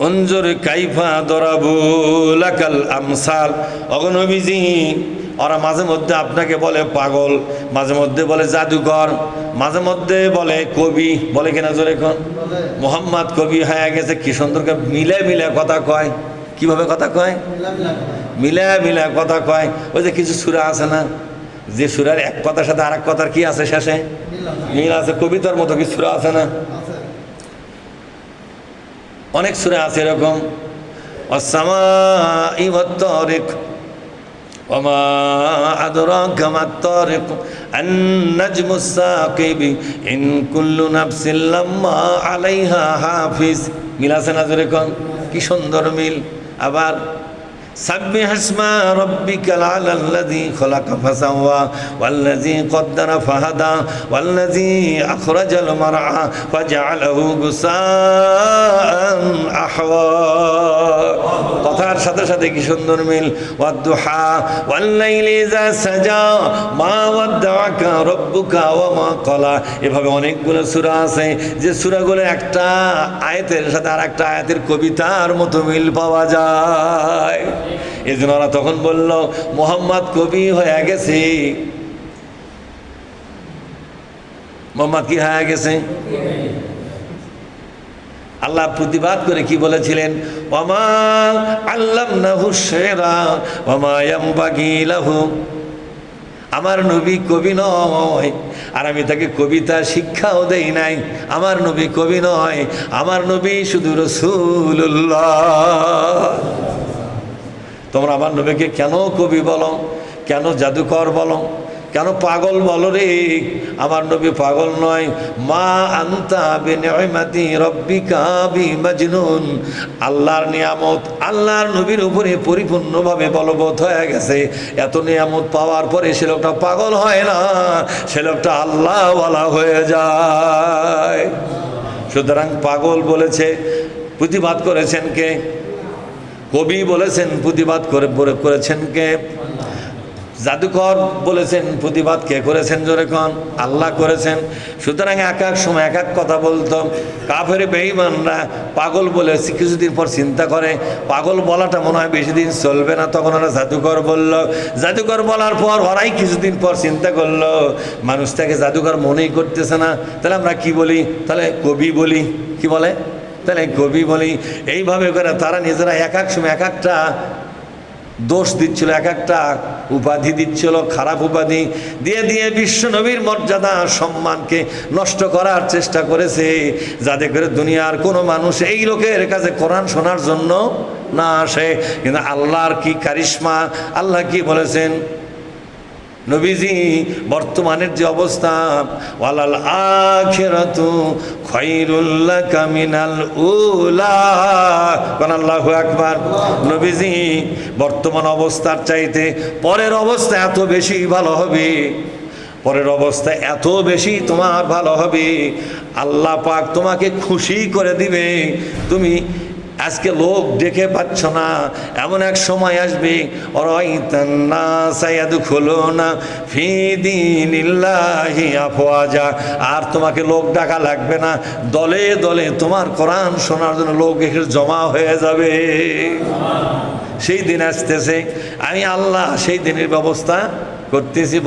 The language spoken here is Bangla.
উনজুর কাইফা দরাবু লাকাল আমসাল। ওগো নবীজি, ওরা মাঝে মধ্যে আপনাকে বলে পাগল, মাঝে মধ্যে বলে জাদুকর, মাঝে মধ্যে বলে কবি, বলে কিনা জোরে কোন? মোহাম্মদ কবি হয়ে গেছে। কি সুন্দর মিলে মিলে কথা কয়। কিভাবে কথা কয়? মিলে মিলে কথা কয়। ওই যে কিছু সূরা আছে না, যে সূরার এক কথার সাথে আরেক কথার কি আছে শেষে মিল আছে। কবিতার মতো কি সূরা আছে না? অনেক সূরা আছে এরকম। ওয়াস-সামাই ওয়াত-তারিক ওয়ামা আদরাকা মাত-তারিক আন-নাজমুস-সাকিব ইন কুল্লু নাফসিন লাম্মা আলাইহা হাফিজ। মিল আছে না জোরে কোন? কি সুন্দর মিল। আবার সাব্বিহ ইসমা রাব্বিকাল আ'লাল্লাযী খালাকা ফাসাওয়া ওয়াল্লাযী কদ্দারা ফাহাদা ওয়াল্লাযী আখরাজাল মারআ ফাজআলাহু গুসাআন আহওয়া। কথার সাথে সাথে কি সুন্দর মিল। ওয়াদ-দুহা ওয়াল-লাইলি ইযা সাজা মা ওয়াদ্দাআকা রাব্বুকা ওয়া মা ক্বালা। এভাবে অনেকগুলো সূরা আছে যে সূরাগুলো একটা আয়াতের সাথে আরেকটা আয়াতের কবিতার মতো মিল পাওয়া যায়। এই জন্য ওরা তখন বলল মোহাম্মদ কবি হয়ে গেছে। মোহাম্মদ কি হয়ে গেছে? আল্লাহ প্রতিবাদ করে কি বলেছিলেন? ওয়ামা আল্লামনাহু শিরা ওয়ামা ইয়ামবাগি লাহু। আমার নবী কবি নয়, আর আমি তাকে কবিতা শিক্ষাও দেই নাই। আমার নবী কবি নয়, আমার নবী শুধু রাসূলুল্লাহ। তোমরা আমার নবীকে কেন কবি বলো, কেন জাদুকর বলো, কেন পাগল বলো রে? আমার নবী পাগল নয়। মা আনতা বিনিআমাতি রাব্বিকা বিমাজনুন। আল্লাহর নিয়ামত আল্লাহর নবীর উপরে পরিপূর্ণভাবে বলবৎ হয়ে গেছে। এত নিয়ামত পাওয়ার পরে সে লোকটা পাগল হয় না, সে লোকটা আল্লাহওয়ালা হয়ে যায়। সুতরাং পাগল বলেছে, প্রতিবাদ করেছেন কে? কবি বলেছেন, প্রতিবাদ করেছেন কে? জাদুকর বলেছেন, প্রতিবাদ কে করেছেন জোরে কোন? আল্লাহ করেছেন। সুতরাং এক এক সময় এক এক কথা বলতো। কাফের বেঈমানরা পাগল বলে কিছুদিন পর চিন্তা করে পাগল বলাটা মনে হয় বেশি দিন চলবে না, তখন ওরা জাদুকর বলল। জাদুকর বলার পর ওরাই কিছুদিন পর চিন্তা করলো মানুষটাকে জাদুকর মনেই করতেছে না, তাহলে আমরা কি বলি? তাহলে কবি বলি। কি বলে? তাহলে কবি বলি। এইভাবে করে তারা নিজেরা এক এক সময় এক একটা দোষ দিচ্ছিল, এক একটা উপাধি দিচ্ছিল, খারাপ উপাধি দিয়ে দিয়ে বিশ্ব নবীর মর্যাদা সম্মানকে নষ্ট করার চেষ্টা করেছে, যাতে করে দুনিয়ার কোনো মানুষ এই লোকের কাছে কোরআন শোনার জন্য না আসে। কিন্তু আল্লাহর কি কারিশমা! আল্লাহ কি বলেছেন? নবীজি বর্তমানের যে অবস্থা, ওয়ালাল আখিরাতু খায়রুল লাকা মিনাল উলা। আল্লাহু আকবার। নবীজি বর্তমান অবস্থার চাইতে পরের অবস্থা এত বেশি ভালো হবে, পরের অবস্থা এত বেশি তোমার ভালো হবে। আল্লাহ পাক তোমাকে খুশি করে দিবে। তুমি আজকে লোক ডেকে পাচ্ছ না, এমন এক সময় আসবে আর তোমাকে লোক ডাকা লাগবে না, দলে দলে তোমার কোরআন শোনার জন্য লোক এখানে জমা হয়ে যাবে। সেই দিন আসতেছে, আমি আল্লাহ সেই দিনের ব্যবস্থা করতেছি।